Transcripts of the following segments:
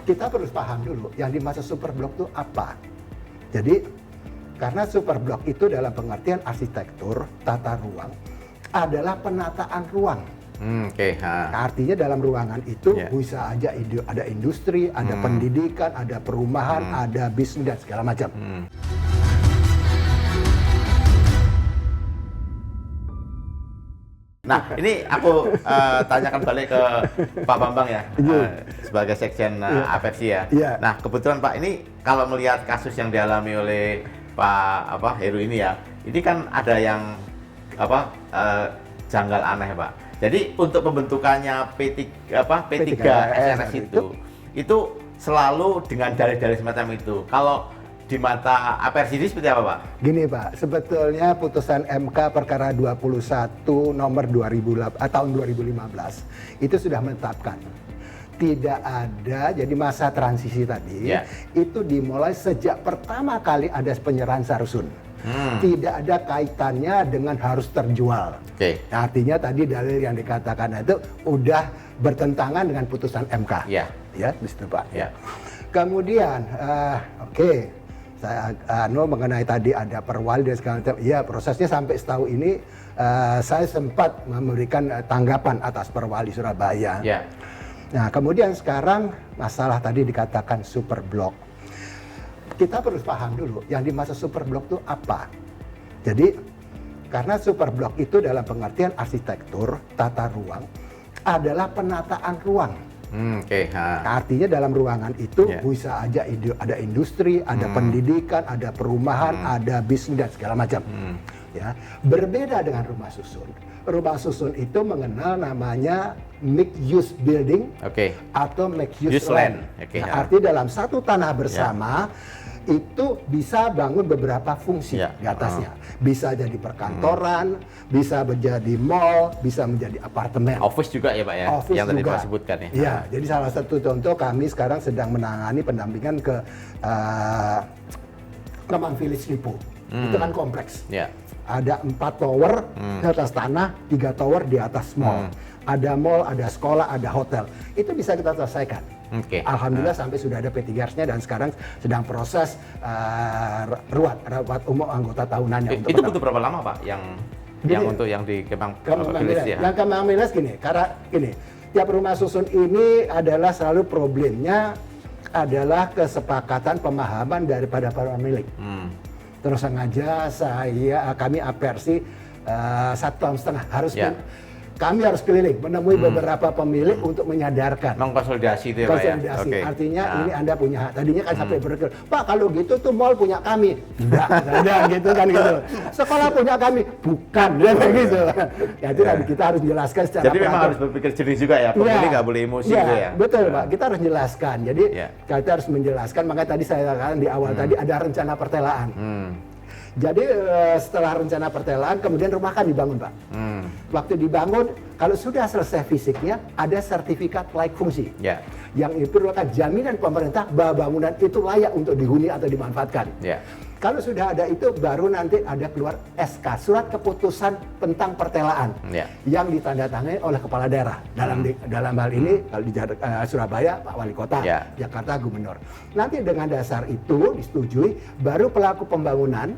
kita perlu paham dulu yang dimaksud super blok itu apa. Jadi karena super blok itu dalam pengertian arsitektur tata ruang adalah penataan ruang. Artinya dalam ruangan itu bisa aja ada industri, ada pendidikan, ada perumahan, ada bisnis dan segala macam. Nah, ini aku tanyakan balik ke Pak Bambang ya, sebagai Sekjen Apersi ya. Nah, kebetulan Pak, ini kalau melihat kasus yang dialami oleh Pak Heru ini ya, ini kan ada yang janggal aneh Pak. Jadi untuk pembentukannya P3 SNS itu selalu dengan dalih-dalih semacam itu. Kalau di mata Apersi ini seperti apa Pak? Gini Pak, sebetulnya putusan MK perkara 21 nomor tahun 2015 itu sudah menetapkan tidak ada, jadi masa transisi tadi itu dimulai sejak pertama kali ada penyerahan Sarusun. Tidak ada kaitannya dengan harus terjual. Nah, artinya tadi dalil yang dikatakan itu udah bertentangan dengan putusan MK. Ya, di situ Pak. Kemudian, saya mengenai tadi ada perwali dan segala macam. Iya, prosesnya sampai setahu ini saya sempat memberikan tanggapan atas perwali Surabaya. Nah, kemudian sekarang masalah tadi dikatakan super blok. Kita perlu paham dulu yang dimaksud super blok itu apa. Jadi karena super blok itu dalam pengertian arsitektur tata ruang adalah penataan ruang. Artinya dalam ruangan itu bisa aja ada industri, ada pendidikan, ada perumahan, ada bisnis dan segala macam. Ya, berbeda dengan rumah susun. Rumah susun itu mengenal namanya mixed use building atau mixed use land. Artinya dalam satu tanah bersama itu bisa bangun beberapa fungsi di atasnya. Bisa jadi perkantoran, bisa menjadi mall, bisa menjadi apartemen. Office juga ya Pak ya, Office yang tadi juga. Pak sebutkan ya. Ya, jadi salah satu contoh kami sekarang sedang menangani pendampingan ke Kemang Village Lipo. Itu kan kompleks. Ada 4 tower di atas tanah, 3 tower di atas mall. Ada mall, ada sekolah, ada hotel. Itu bisa kita selesaikan. Alhamdulillah sampai sudah ada P3-nya dan sekarang sedang proses rawat umum anggota tahunannya. Itu butuh berapa lama Pak yang untuk yang di Kemang Village ya? Yang Kemang Village karena tiap rumah susun ini adalah selalu problemnya adalah kesepakatan pemahaman daripada para pemilik. Terus sengaja kami Apersi 1,5 tahun harus kami harus keliling menemui beberapa pemilik untuk menyadarkan. Mengkonsolidasi itu ya Pak ya? Konsolidasi, artinya ini Anda punya hak. Tadinya kan sampai berpikir, Pak kalau gitu tuh mall punya kami. Enggak ada gitu kan gitu. Sekolah punya kami, bukan gitu. Ya itu tadi kita harus jelaskan secara Jadi memang harus berpikir jernih juga ya, pemilik nggak boleh emosi gitu ya? Betul Pak, kita harus jelaskan. Jadi kita harus menjelaskan, makanya tadi saya katakan di awal tadi ada rencana pertelaan. Jadi setelah rencana pertelaan kemudian rumah kan dibangun Pak. Waktu dibangun kalau sudah selesai fisiknya ada sertifikat layak fungsi. Yang itu merupakan jaminan pemerintah bahwa bangunan itu layak untuk dihuni atau dimanfaatkan. Kalau sudah ada itu baru nanti ada keluar SK, surat keputusan tentang pertelaan yang ditandatangani oleh kepala daerah. Dalam hal ini kalau di Surabaya Pak Wali Kota, Jakarta Gubernur. Nanti dengan dasar itu disetujui baru pelaku pembangunan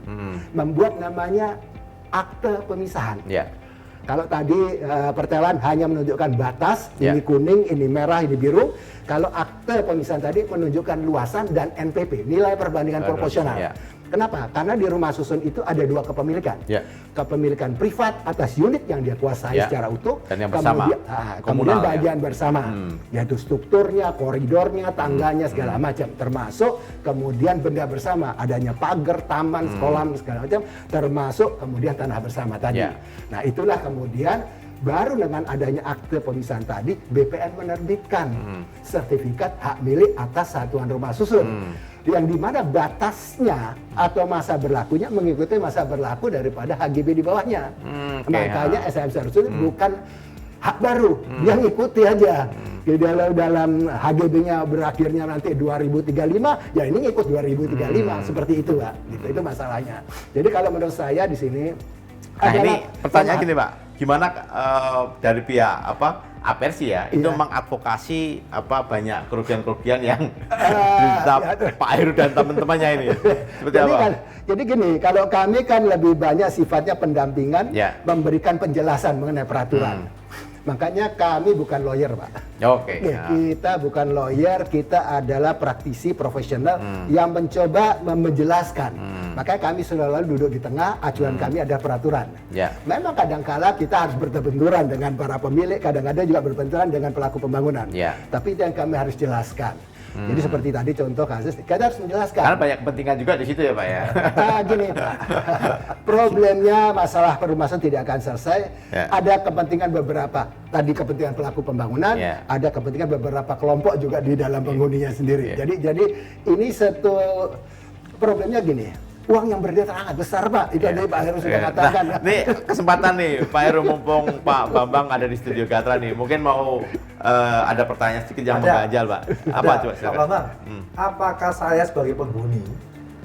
membuat namanya akte pemisahan. Kalau tadi pertelaan hanya menunjukkan batas, ini kuning, ini merah, ini biru. Kalau akte pemisahan tadi menunjukkan luasan dan NPP, nilai perbandingan proporsional. Kenapa? Karena di rumah susun itu ada 2 kepemilikan. Kepemilikan privat atas unit yang dia kuasai secara utuh. Dan yang bersama. Kemudian bagian bersama. Yaitu strukturnya, koridornya, tangganya, segala macam. Termasuk kemudian benda bersama. Adanya pagar, taman, sekolah, segala macam. Termasuk kemudian tanah bersama tadi. Nah itulah kemudian baru dengan adanya akte pemisahan tadi, BPN menerbitkan sertifikat hak milik atas satuan rumah susun. Yang dimana batasnya atau masa berlakunya mengikuti masa berlaku daripada HGB di bawahnya. Makanya SHM Sarusun bukan hak baru, dia ngikuti aja. Di dalam HGB-nya berakhirnya nanti 2035, ya ini ngikut 2035 seperti itu Pak. Gitu, itu masalahnya. Jadi kalau menurut saya di sini ini pertanyaan gini Pak, gimana dari pihak Apersi ya, itu mengadvokasi banyak kerugian-kerugian yang diderita Pak Heru dan teman-temannya ini. Seperti jadi apa? Jadi gini, kalau kami kan lebih banyak sifatnya pendampingan, memberikan penjelasan mengenai peraturan. Makanya kami bukan lawyer, Pak. Oke. Kita bukan lawyer, kita adalah praktisi profesional yang mencoba menjelaskan. Makanya kami selalu duduk di tengah, acuan kami ada peraturan. Memang kadang-kala kita harus berbenturan dengan para pemilik, kadang-kadang juga berbenturan dengan pelaku pembangunan. Tapi itu yang kami harus jelaskan. Jadi seperti tadi contoh kasus, kita harus menjelaskan. Karena banyak kepentingan juga di situ ya Pak ya. Gini Pak, problemnya masalah perumahan tidak akan selesai. Ada kepentingan beberapa, tadi kepentingan pelaku pembangunan, ada kepentingan beberapa kelompok juga di dalam penghuninya sendiri. Jadi ini satu problemnya gini. Uang yang beredar sangat besar Pak, itu tadi Pak Heru sudah katakan. Nah, nih kesempatan nih Pak Heru, mumpung Pak Bambang ada di studio Gatra nih, mungkin mau ada pertanyaan sedikit yang mengganjal Pak. Apa coba silakan. Pak Bambang, apakah saya sebagai penghuni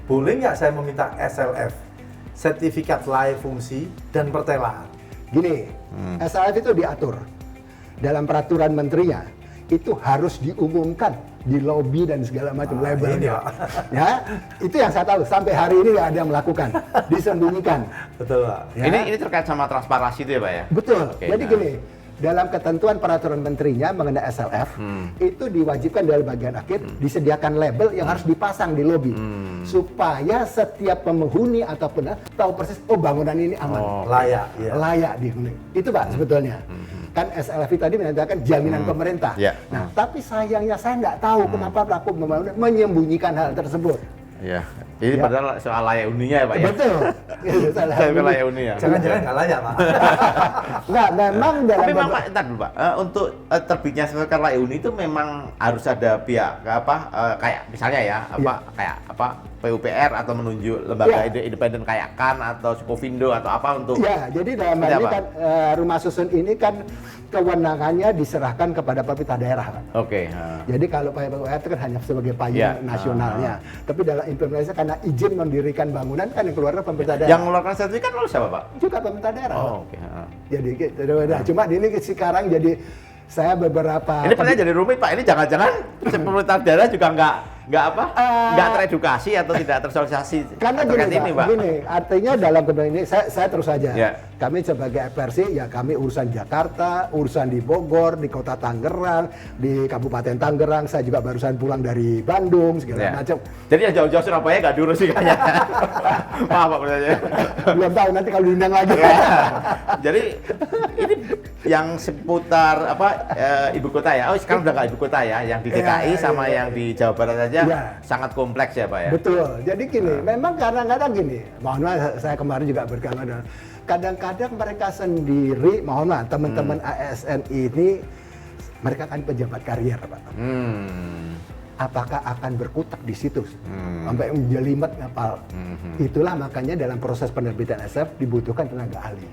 boleh nggak saya meminta SLF, sertifikat layak fungsi dan pertelaan? Gini, SLF itu diatur dalam peraturan menterinya, itu harus diumumkan di lobby dan segala macam labelnya. Ya, itu yang saya tahu. Sampai hari ini nggak ada yang melakukan, disembunyikan. Betul Pak. Ya. Ini terkait sama transparansi itu ya Pak ya? Betul. Jadi gini, dalam ketentuan peraturan menterinya mengenai SLF, itu diwajibkan dalam bagian akhir disediakan label yang harus dipasang di lobby. Supaya setiap penghuni ataupun tahu persis, oh bangunan ini aman. Layak dihuni. Itu Pak sebetulnya. Kan SLF tadi menyatakan jaminan pemerintah. Nah, tapi sayangnya saya nggak tahu kenapa pelaku pembangunan menyembunyikan hal tersebut. Iya. Ini padahal soal layak huninya ya Pak ya? Betul. Soal layak huni ya? Jangan-jangan nggak layak Pak? Nggak, memang dalam... Tapi memang Pak, entar dulu Pak, untuk terbitnya sertifikat layak huni itu memang harus ada pihak, kayak misalnya ya, kayak PUPR atau menunjuk lembaga independen kayak KAN atau Sukovindo atau apa untuk... Ya, jadi dalam hal ini kan rumah susun ini kan kewenangannya diserahkan kepada pemerintah daerah. Oke. Jadi kalau PUPR itu kan hanya sebagai payung nasionalnya. Tapi dalam implementasi karena izin mendirikan bangunan kan yang keluarnya pemerintah daerah. Yang mengeluarkan sertifikat lalu siapa Pak? Juga pemerintah daerah. Oke. Jadi gitu. Cuma ini sekarang jadi saya beberapa... Ini pertanyaan jadi rumit Pak. Ini jangan-jangan pemerintah daerah juga nggak teredukasi atau tidak tersosialisasi karena terkait gini, ini Pak. Gini, artinya dalam kebenaran ini saya terus saja. Kami sebagai FPRC ya kami urusan Jakarta, urusan di Bogor, di Kota Tangerang, di Kabupaten Tangerang. Saya juga barusan pulang dari Bandung segala macam. Jadi yang jauh-jauh Surabaya nggak diurus sih kayaknya. Maaf Pak pertanyaannya. Belum tahu nanti kalau diundang lagi. Jadi ini yang seputar ibu kota ya. Oh sekarang udah nggak ibu kota ya. Yang di DKI sama yang di Jawa Barat saja sangat kompleks ya Pak ya. Betul. Jadi gini, memang kadang-kadang gini. Mohon maaf saya kemarin juga berkawan. Kadang-kadang mereka sendiri, mohon maaf, teman-teman ASN ini mereka kan pejabat karier Pak. Apakah akan berkutak di situ sampai menjelimet ngapal? Itulah makanya dalam proses penerbitan SF dibutuhkan tenaga ahli.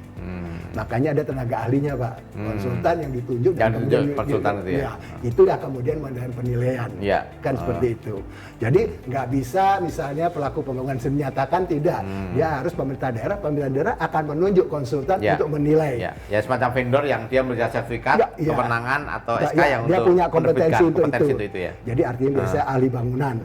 Makanya ada tenaga ahlinya Pak, konsultan yang ditunjuk dan kemudian konsultan itu ya. Itulah kemudian mengenai penilaian, kan seperti itu. Jadi nggak bisa misalnya pelaku pembangunan menyatakan tidak, dia harus pemerintah daerah akan menunjuk konsultan untuk menilai. Ya semacam vendor yang dia memberikan sertifikat kewenangan atau SK yang dia untuk punya kompetensi untuk itu ya. Jadi artinya biasanya ahli bangunan,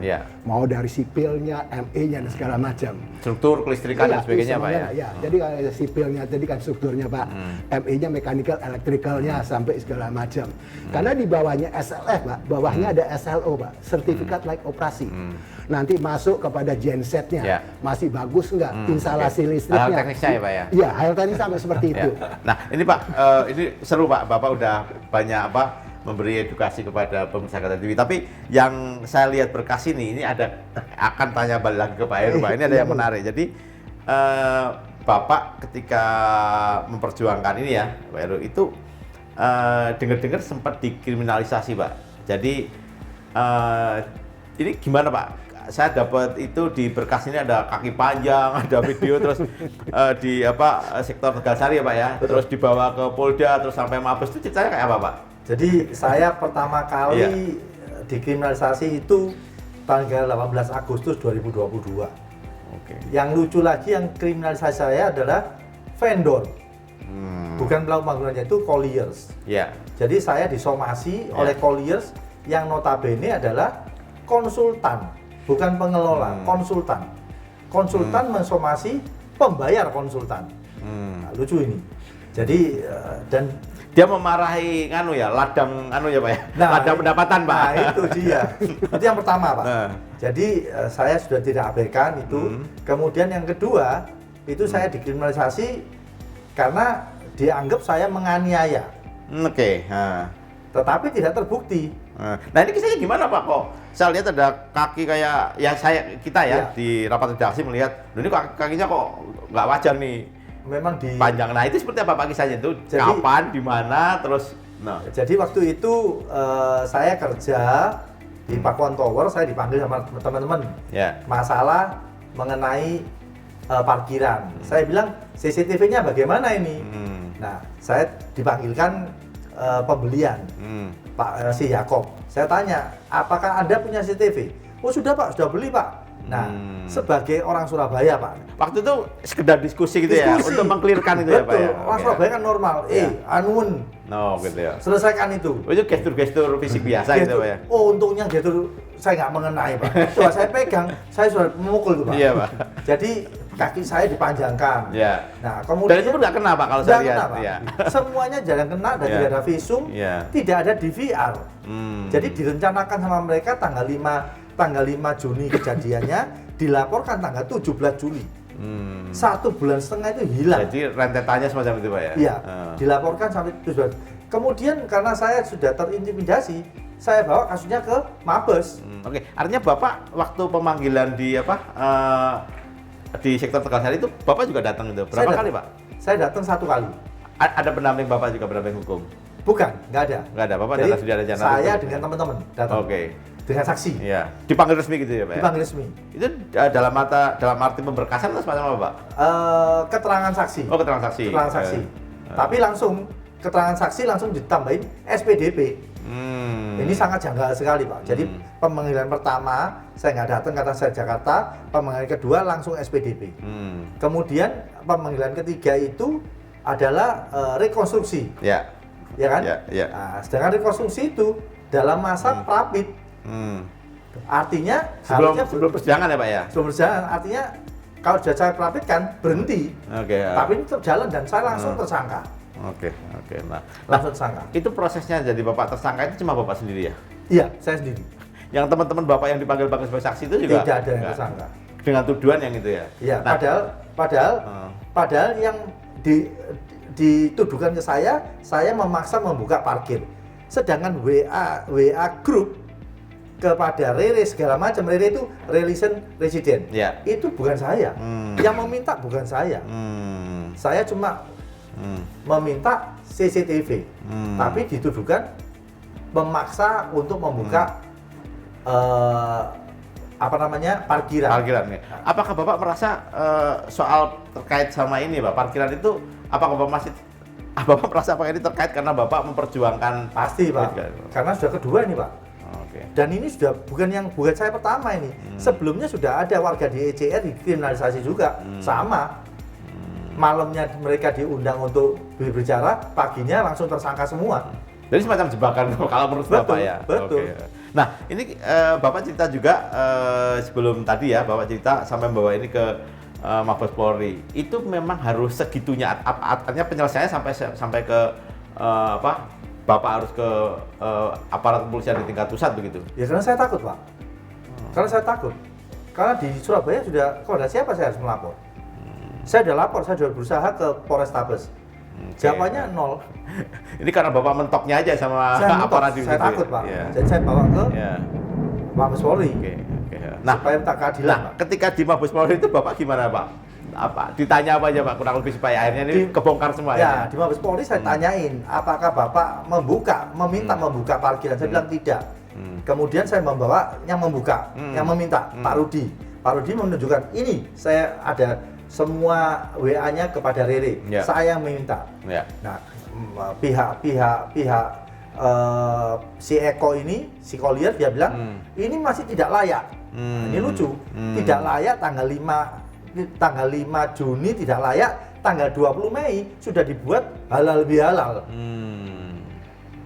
mau dari sipilnya, ME-nya dan segala macam. Struktur kelistrikan dan sebagainya Pak ya. Jadi kalau sipilnya tadi kan strukturnya Pak, ME-nya mechanical, electricalnya sampai segala macam. Karena di bawahnya SLF Pak, bawahnya ada SLO Pak, sertifikat layak operasi. Nanti masuk kepada gensetnya, masih bagus nggak instalasi listriknya. Hal teknisnya ya Pak ya? Iya, hal teknis sampai seperti itu. Nah ini Pak, ini seru Pak, Bapak udah banyak memberi edukasi kepada pemirsa Gatra TV. Tapi yang saya lihat berkas ini ada akan tanya balik lagi ke Pak Heru Pak. Ini ada yang menarik. Jadi Bapak ketika memperjuangkan ini ya Pak Heru itu dengar-dengar sempat dikriminalisasi Pak. Jadi ini gimana Pak? Saya dapat itu di berkas ini ada kaki panjang, ada video terus di sektor Tegalsari ya Pak ya. Terus dibawa ke Polda terus sampai Mabes, itu ceritanya kayak apa Pak? Jadi saya pertama kali dikriminalisasi itu tanggal 18 Agustus 2022. Yang lucu lagi yang kriminalisasi saya adalah vendor, bukan Bukan pelaku pembangunannya, itu colliers. Ya. Jadi saya disomasi oleh colliers yang notabene adalah konsultan, bukan pengelola, konsultan. Konsultan mensomasi pembayar konsultan. Nah, lucu ini. Jadi dan dia memarahi ladang ya Pak ya. Ladang pendapatan Pak. Nah, itu dia. Itu yang pertama Pak. Jadi saya sudah tidak abaikan itu. Kemudian yang kedua, itu saya dikriminalisasi karena dianggap saya menganiaya. Oke. Tetapi tidak terbukti. Nah ini kisahnya gimana Pak kok? Saya lihat ada kaki kayak kita di rapat redaksi melihat, ini kakinya kok nggak wajar nih. Memang panjang. Nah itu seperti apa Pak kisahnya itu? Jadi, kapan, di mana, terus? Jadi waktu itu saya kerja di Pakuan Tower, saya dipanggil sama teman-teman. Masalah mengenai parkiran. Saya bilang CCTV-nya bagaimana ini? Nah saya dipanggilkan pembelian Pak si Yakob. Saya tanya, apakah Anda punya CCTV? Oh sudah Pak, sudah beli Pak. Nah, sebagai orang Surabaya Pak. Waktu itu sekedar diskusi gitu ya, untuk mengklirkan itu ya Pak ya? Orang Surabaya kan normal, anun. Gitu ya. Selesaikan itu. Itu gestur-gestur fisik biasa gitu Pak ya? Oh untungnya gestur saya nggak mengenai Pak. Coba saya pegang, saya sudah memukul itu Pak. Iya Pak. Jadi kaki saya dipanjangkan. Iya. Nah kemudian. Dan itu pun nggak kena Pak kalau saya lihat. Kena, Pak. Ya. Semuanya jarang kena dan tidak ada visum, tidak ada DVR. Jadi direncanakan sama mereka tanggal 5 Juni kejadiannya, dilaporkan tanggal 17 Juli. 1,5 bulan itu hilang. Jadi rentetannya semacam itu Pak ya? Iya, dilaporkan sampai 17. Kemudian karena saya sudah terintimidasi, saya bawa kasusnya ke Mabes. Oke, artinya Bapak waktu pemanggilan di di sektor Tegalsari itu Bapak juga datang itu? Berapa kali Pak? Saya datang 1 kali. Ada pendamping Bapak juga, pendamping hukum? Bukan, nggak ada. Nggak ada, Bapak datang sendiri aja? Saya dengan teman-teman datang. Oke. Dengan saksi. Iya. Dipanggil resmi gitu ya Pak? Dipanggil resmi. Itu dalam arti pemberkasan atau semacam apa Pak? Keterangan saksi. Oh keterangan saksi. Keterangan saksi. Tapi langsung keterangan saksi langsung ditambahin SPDP. Ini sangat janggal sekali Pak. Jadi pemanggilan pertama saya nggak datang karena saya Jakarta. Pemanggilan kedua langsung SPDP. Kemudian pemanggilan ketiga itu adalah rekonstruksi. Ya kan? Nah, sedangkan rekonstruksi itu dalam masa prapit. Artinya sebelum persidangan ya Pak ya? Sebelum persidangan, artinya kalau sudah saya prapit kan berhenti. Tapi ini tetap jalan dan saya langsung tersangka. Nah, langsung tersangka. Itu prosesnya jadi Bapak tersangka itu cuma Bapak sendiri ya? Iya, saya sendiri. Yang teman-teman Bapak yang dipanggil sebagai saksi itu juga? Tidak ada yang tersangka. Dengan tuduhan yang itu ya? Iya, nah, padahal yang dituduhkan ke saya memaksa membuka parkir. Sedangkan WA grup kepada Rere segala macam, Rere itu relation resident. Itu bukan saya. Yang meminta bukan saya. Saya cuma meminta CCTV. Tapi dituduhkan memaksa untuk membuka parkiran. Apakah Bapak merasa soal terkait sama ini Pak, parkiran itu apakah Bapak merasa apakah ini terkait karena Bapak memperjuangkan? Pasti Pak, karena sudah kedua ini Pak. Dan ini sudah bukan saya pertama ini. Sebelumnya sudah ada warga di ECR dikriminalisasi juga, sama. Malamnya mereka diundang untuk berbicara, paginya langsung tersangka semua. Jadi semacam jebakan kalau menurut Bapak ya? Betul. Nah ini Bapak cerita juga sebelum tadi ya, Bapak cerita sampai membawa ini ke Mabes Polri. Itu memang harus segitunya, artinya penyelesaiannya sampai ke Bapak harus ke aparat kepolisian di tingkat pusat begitu? Ya karena saya takut Pak. Karena saya takut. Karena di Surabaya sudah, kalau ada siapa saya harus melapor. Saya sudah lapor, saya sudah berusaha ke Polrestabes. Jawabannya 0. Ini karena Bapak mentoknya aja sama aparat di situ. Saya takut Pak. Jadi saya bawa ke Mabes Polri. Nah, supaya minta keadilan Pak. Ketika di Mabes Polri itu Bapak gimana Pak? Ditanya apa aja Pak, kurang lebih supaya akhirnya ini kebongkar semua ya? Di Mabes Polri saya tanyain, apakah Bapak meminta membuka parkiran? Saya bilang tidak. Kemudian saya membawa yang membuka, yang meminta, Pak Rudi. Pak Rudi menunjukkan, ini saya ada semua WA-nya kepada Rere, saya yang meminta. Nah, pihak si Eko ini, si Collier, dia bilang, ini masih tidak layak. Ini lucu, tidak layak tanggal 5 Juni tidak layak, tanggal 20 Mei sudah dibuat halal bihalal.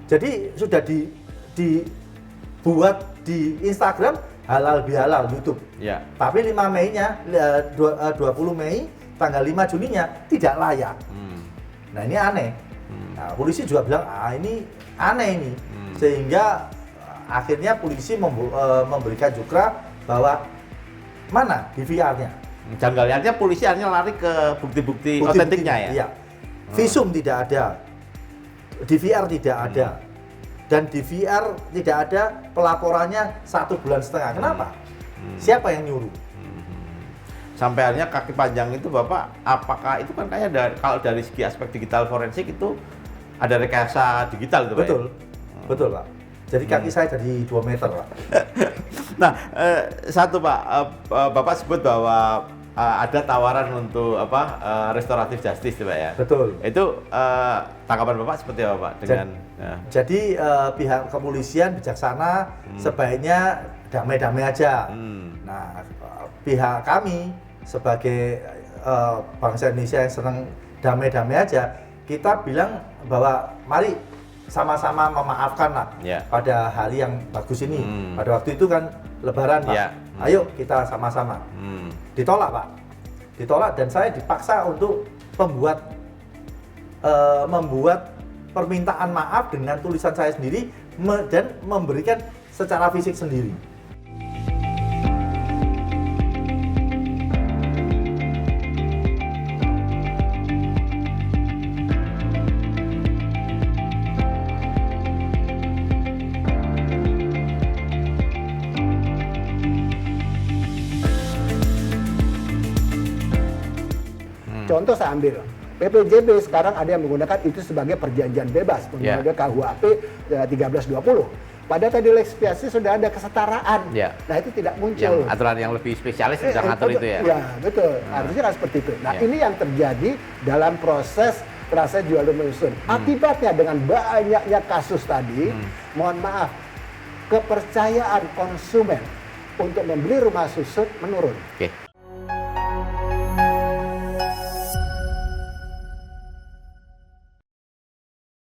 Jadi sudah dibuat di Instagram halal bihalal YouTube. Ya. Tapi 5 Mei-nya 20 Mei tanggal 5 Juninya tidak layak. Nah, ini aneh. Nah, polisi juga bilang ini aneh ini. Sehingga akhirnya polisi memberikan jukra bahwa mana DVR-nya. Janggalnya polisi hanya lari ke bukti-bukti otentiknya ya. Iya. Visum tidak ada. DVR tidak ada. Dan DVR tidak ada, pelaporannya 1,5 bulan. Kenapa? Siapa yang nyuruh? Sampai akhirnya kaki panjang itu Bapak, apakah itu kan kayak kalau dari segi aspek digital forensik itu ada rekayasa digital itu Pak? Betul, betul Pak. Jadi kaki saya jadi 2 meter Pak. Nah, satu Pak, Bapak sebut bahwa ada tawaran untuk restoratif justice Pak ya? Betul. Itu tanggapan Bapak seperti apa Pak? Jadi pihak kepolisian bijaksana sebaiknya damai-damai aja. Nah, pihak kami sebagai bangsa Indonesia yang senang damai-damai aja, kita bilang bahwa mari sama-sama memaafkan lah pada hari yang bagus ini. Pada waktu itu kan Lebaran Pak. Ayo kita sama-sama. Ditolak Pak. Ditolak dan saya dipaksa untuk membuat permintaan maaf dengan tulisan saya sendiri dan memberikan secara fisik sendiri. Contoh saya ambil, PPJB sekarang ada yang menggunakan itu sebagai perjanjian bebas, menggunakan KUHP 1320. Pada tadi ekspiasi sudah ada kesetaraan. Nah, itu tidak muncul. Yang aturan yang lebih spesialis tentang atur itu ya? Ya, betul. Harusnya kan seperti itu. Nah, ini yang terjadi dalam proses rasa jual menyusun. Akibatnya dengan banyaknya kasus tadi, mohon maaf, kepercayaan konsumen untuk membeli rumah susun menurun.